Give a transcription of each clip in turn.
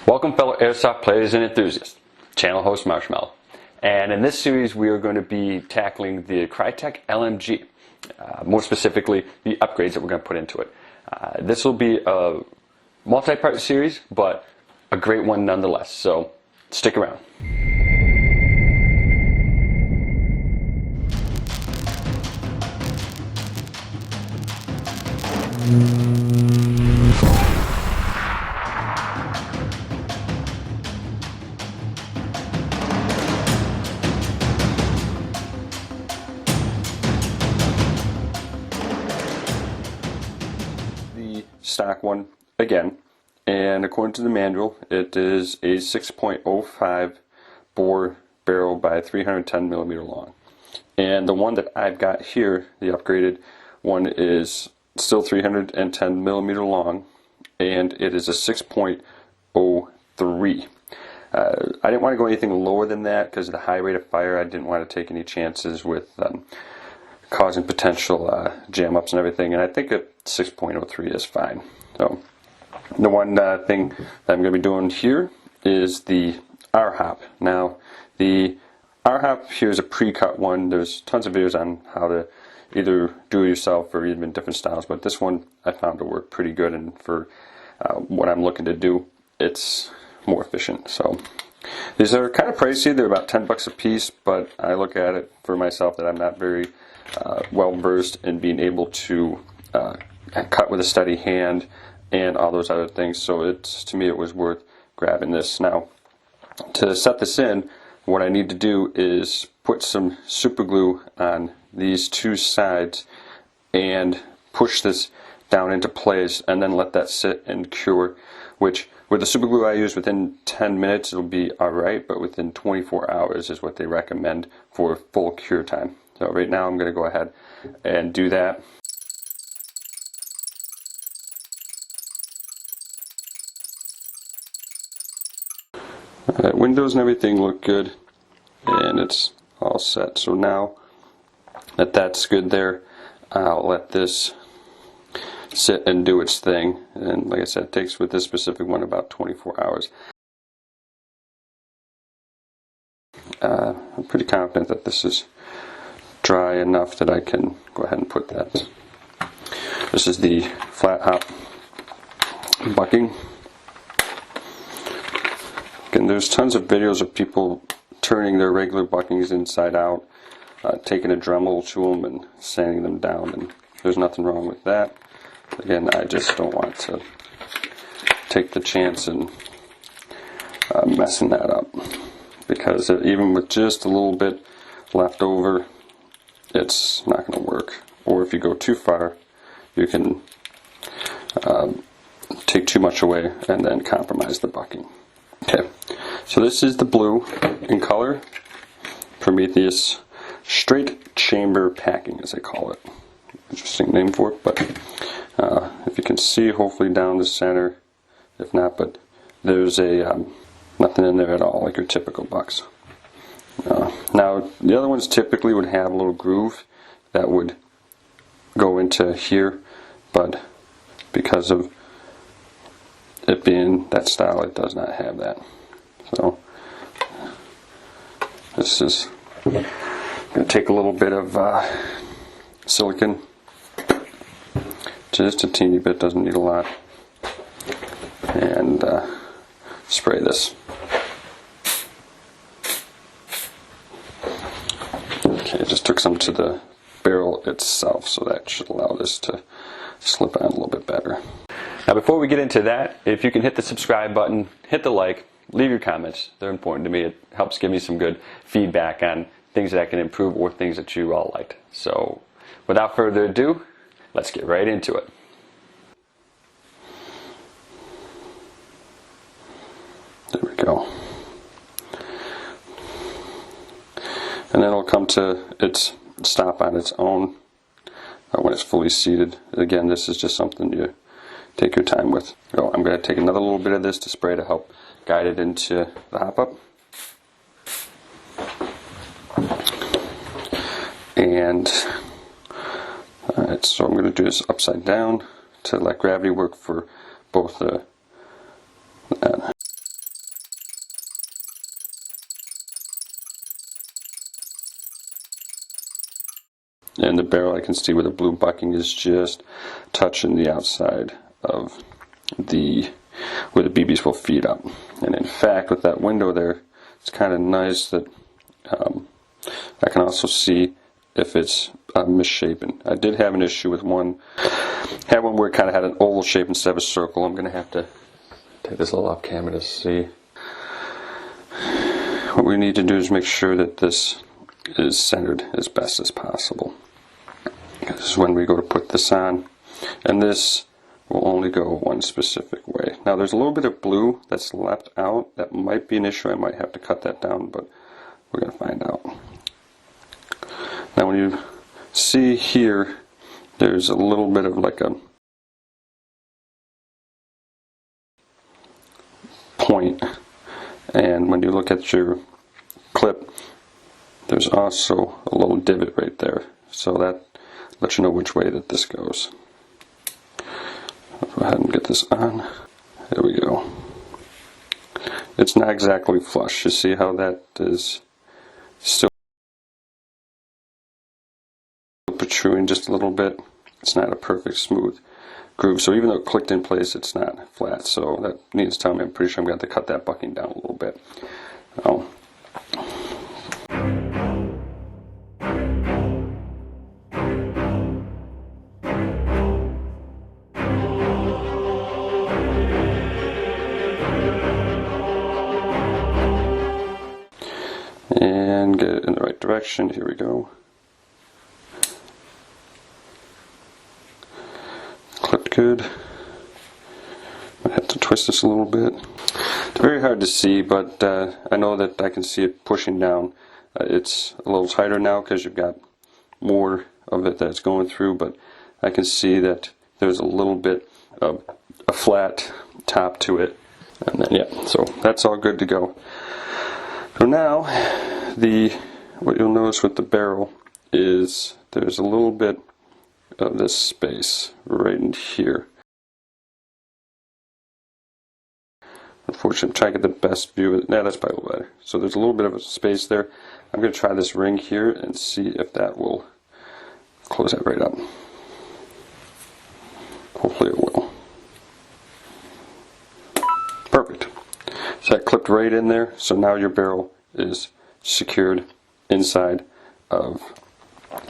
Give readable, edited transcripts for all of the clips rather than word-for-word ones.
Welcome fellow airsoft players and enthusiasts, channel host Marshmallow. And in this series we are going to be tackling the Krytac LMG, more specifically the upgrades that we're going to put into it. This will be a multi-part series, but a great one nonetheless, so stick around. Stock one again, and according to the manual it is a 6.05 bore barrel by 310 millimeter long, and the one that I've got here, the upgraded one, is still 310 millimeter long, and it is a 6.03. I didn't want to go anything lower than that because of the high rate of fire. I didn't want to take any chances with causing potential jam ups and everything, and I think a 6.03 is fine. So the one thing that I'm going to be doing here is the R-hop. Now the R-hop here is a pre-cut one. There's tons of videos on how to either do it yourself or even different styles, but this one I found to work pretty good, and for what I'm looking to do, it's more efficient. So these are kind of pricey. They're about 10 bucks a piece, but I look at it for myself that I'm not very well versed in being able to cut with a steady hand and all those other things, so to me it was worth grabbing this. Now to set this in, what I need to do is put some super glue on these two sides and push this down into place and then let that sit and cure, which with the super glue I use, within 10 minutes it'll be alright, but within 24 hours is what they recommend for full cure time. So right now I'm going to go ahead and do that. Windows and everything look good, and it's all set. So now that that's good there, I'll let this sit and do its thing. And like I said, it takes with this specific one about 24 hours. I'm pretty confident that this is dry enough that I can go ahead and put that. This is the flat hop bucking. And there's tons of videos of people turning their regular buckings inside out, taking a Dremel to them and sanding them down, and there's nothing wrong with that. Again, I just don't want to take the chance and messing that up, because even with just a little bit left over, it's not going to work. Or if you go too far, you can take too much away and then compromise the bucking. Okay, so this is the blue in color, Prometheus straight chamber packing, as they call it. Interesting name for it, but if you can see, hopefully down the center, if not, but there's a nothing in there at all, like your typical bucks. Now the other ones typically would have a little groove that would go into here, but because of it being that style, it does not have that. So this is going to take a little bit of silicone, just a teeny bit, doesn't need a lot, and spray this. Okay, I just took some to the barrel itself, so that should allow this to slip on a little bit better. Now before we get into that, if you can hit the subscribe button, hit the like, leave your comments. They're important to me. It helps give me some good feedback on things that I can improve or things that you all liked. So without further ado, let's get right into it. There we go. And then it'll come to its stop on its own when it's fully seated. Again, this is just something you take your time with. So I'm going to take another little bit of this to spray to help guide it into the hop up. And alright, so I'm going to do this upside down to let gravity work for both the and the barrel I can see where the blue bucking is just touching the outside of where the BBs will feed up. And in fact, with that window there, it's kind of nice that I can also see if it's misshapen. I did have an issue with one where it kind of had an oval shape instead of a circle. I'm going to have to take this little off camera to see. What we need to do is make sure that this is centered as best as possible. This is when we go to put this on, and this will only go one specific way. Now there's a little bit of blue that's left out. That might be an issue. I might have to cut that down, but we're going to find out. Now when you see here, there's a little bit of like a point, and when you look at your clip, there's also a little divot right there, so that lets you know which way that this goes. I'll go ahead and get this on. There we go. It's not exactly flush. You see how that is still protruding just a little bit. It's not a perfect smooth groove, so even though it clicked in place, it's not flat, so that needs to tell me I'm pretty sure I'm going to have to cut that bucking down a little bit. Now, and get it in the right direction. Here we go. Clipped good. I have to twist this a little bit. It's very hard to see, but I know that I can see it pushing down. It's a little tighter now because you've got more of it that's going through, but I can see that there's a little bit of a flat top to it. And then, yeah, so that's all good to go. So now, what you'll notice with the barrel is there's a little bit of this space right in here. Unfortunately, I'm trying to get the best view of it. Nah, that's probably a little better. So there's a little bit of a space there. I'm going to try this ring here and see if that will close that right up. Hopefully it will. Perfect. So that clipped right in there. So now your barrel is secured inside of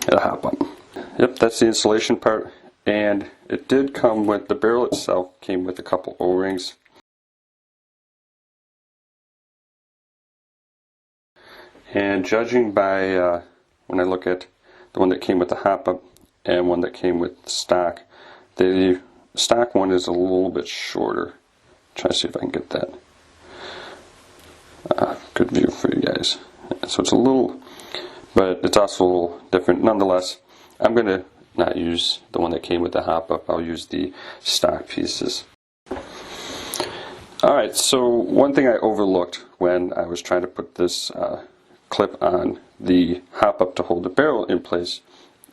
the hop up. Yep, that's the installation part, and it did come with, the barrel itself came with a couple O-rings. And judging by when I look at the one that came with the hop up and one that came with stock, the stock one is a little bit shorter. Try to see if I can get that good view for you guys. So it's a little, but it's also a little different. Nonetheless, I'm going to not use the one that came with the hop up. I'll use the stock pieces. Alright, so one thing I overlooked when I was trying to put this clip on the hop up to hold the barrel in place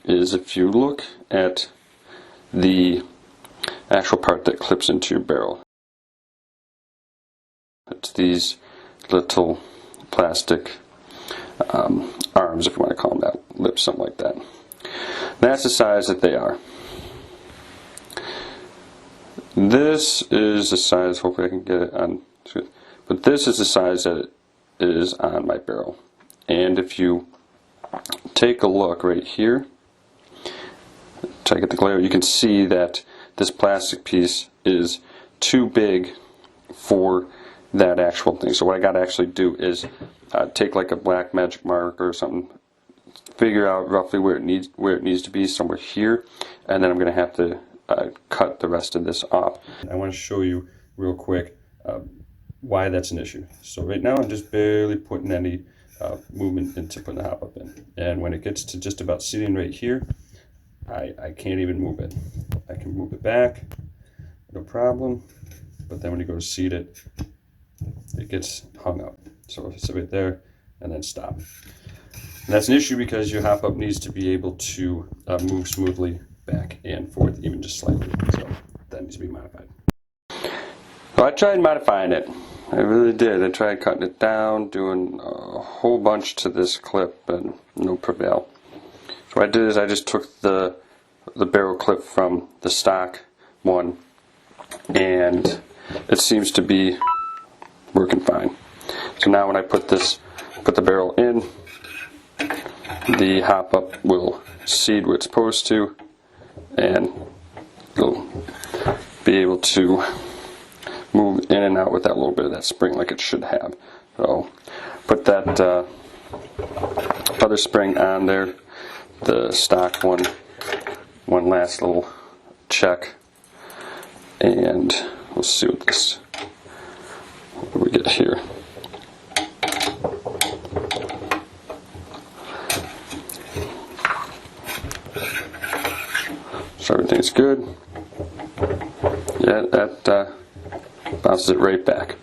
is if you look at the actual part that clips into your barrel. It's these little plastic arms, if you want to call them that, lips, something like that. That's the size that they are. This is the size, hopefully I can get it on, but this is the size that it is on my barrel. And if you take a look right here, try to get the glare, you can see that this plastic piece is too big for that actual thing. So what I got to actually do is take like a black magic marker or something, figure out roughly where it needs to be, somewhere here, and then I'm going to have to cut the rest of this off. I want to show you real quick why that's an issue. So right now I'm just barely putting any movement into putting the hop up in, and when it gets to just about sitting right here, I can't even move it. I can move it back, no problem, but then when you go to seat it, it gets hung up. So if it's right there, and then stop. And that's an issue because your hop up needs to be able to move smoothly back and forth, even just slightly. So that needs to be modified. So I tried modifying it. I really did. I tried cutting it down, doing a whole bunch to this clip, and no prevail. what I did is I just took the barrel clip from the stock one, and it seems to be working fine. So now when I put the barrel in, the hop up will seed where it's supposed to, and it'll be able to move in and out with that little bit of that spring like it should have. So put that other spring on there, the stock one last little check, and we'll see what we get here. So everything's good. Yeah, that bounces it right back.